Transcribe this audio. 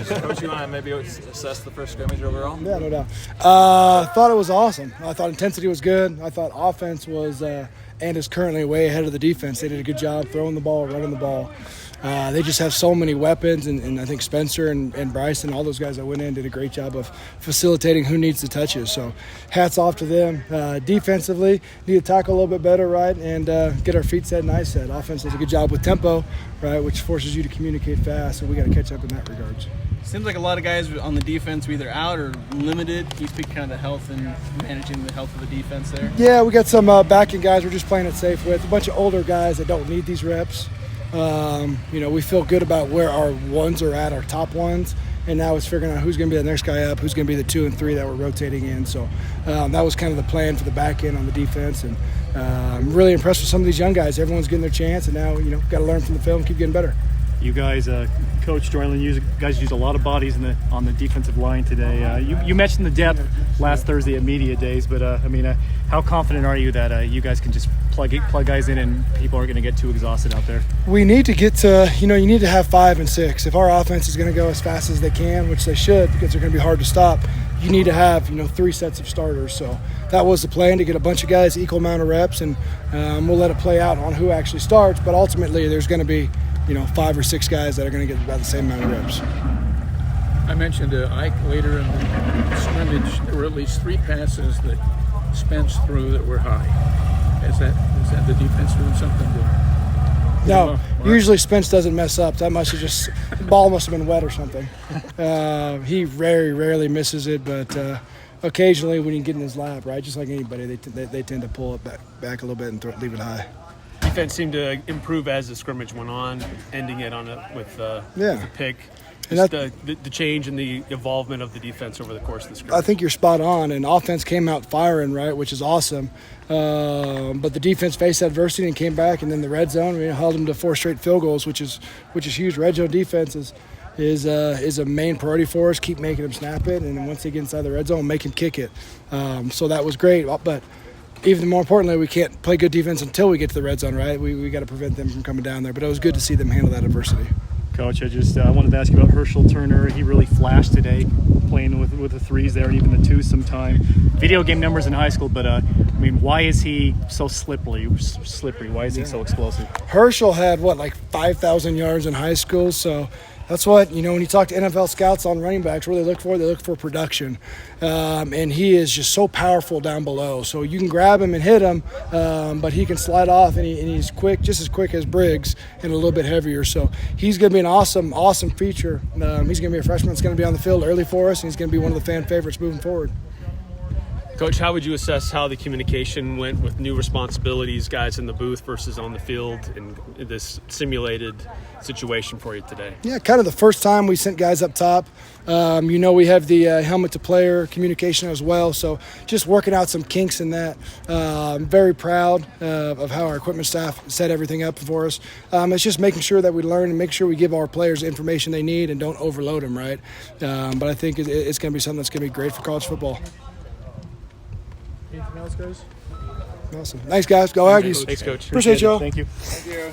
Coach, you want to maybe assess the first scrimmage overall? Yeah, no doubt. Thought it was awesome. I thought intensity was good. I thought offense was and is currently way ahead of the defense. They did a good job throwing the ball, running the ball. They just have so many weapons, and I think Spencer and Bryson, all those guys that went in, did a great job of facilitating who needs the touches. So hats off to them. Defensively, need to tackle a little bit better, right, and get our feet set and eyes set. Offense does a good job with tempo, right, which forces you to communicate fast, so we got to catch up in that regard. Seems like a lot of guys on the defense were either out or limited. Can you speak kind of the health and managing the health of the defense there? Yeah, we got some backing guys we're just playing it safe with. A bunch of older guys that don't need these reps. We feel good about where our ones are at, our top ones, and now it's figuring out who's going to be the next guy up, who's going to be the 2 and 3 that we're rotating in. So that was kind of the plan for the back end on the defense, and I'm really impressed with some of these young guys. Everyone's getting their chance, and now got to learn from the film and keep getting better. You guys, Coach Dreiling, you guys used a lot of bodies on the defensive line today. You mentioned the depth last Thursday at media days, but how confident are you that you guys can just plug guys in and people aren't going to get too exhausted out there? We need to get to, you need to have 5 and 6. If our offense is going to go as fast as they can, which they should, because they're going to be hard to stop, you need to have 3 sets of starters. So that was the plan, to get a bunch of guys equal amount of reps, and we'll let it play out on who actually starts. But ultimately, there's going to be 5 or 6 guys that are going to get about the same amount of reps. I mentioned to Ike later in the scrimmage, there were at least 3 passes that Spence threw that were high. Is that the defense doing something to? No, usually Spence doesn't mess up. That must have just the ball must have been wet or something. He very rarely misses it, but occasionally when you get in his lap, right, just like anybody, they tend to pull it back a little bit and leave it high. Defense seemed to improve as the scrimmage went on, ending it with a pick. Just the change and the evolvement of the defense over the course of the scrimmage. I think you're spot on, and offense came out firing, right, which is awesome. But the defense faced adversity and came back, and then the red zone, we held them to 4 straight field goals, which is huge. Red zone defense is a main priority for us. Keep making them snap it, and then once they get inside the red zone, make them kick it. So that was great, but even more importantly, we can't play good defense until we get to the red zone, right? We got to prevent them from coming down there. But it was good to see them handle that adversity. Coach, I wanted to ask you about Herschel Turner. He really flashed today, playing with the 3s there and even the 2s sometime. Video game numbers in high school, but why is he so slippery? Why is he so explosive? Herschel had 5,000 yards in high school, so that's what, when you talk to NFL scouts on running backs, what they look for production. And he is just so powerful down below. So you can grab him and hit him, but he can slide off, and he's quick, just as quick as Briggs, and a little bit heavier. So he's going to be an awesome feature. He's going to be a freshman that's going to be on the field early for us, and he's going to be one of the fan favorites moving forward. Coach, how would you assess how the communication went with new responsibilities, guys in the booth versus on the field, in this simulated situation for you today? Yeah, kind of the first time we sent guys up top. We have the helmet-to-player communication as well, so just working out some kinks in that. I'm very proud of how our equipment staff set everything up for us. It's just making sure that we learn and make sure we give our players the information they need and don't overload them, right? But I think it's going to be something that's going to be great for college football. Anything else, guys? Awesome. Thanks, guys. Go Aggies. Thanks, Coach. Appreciate y'all. Thank you. Thank you.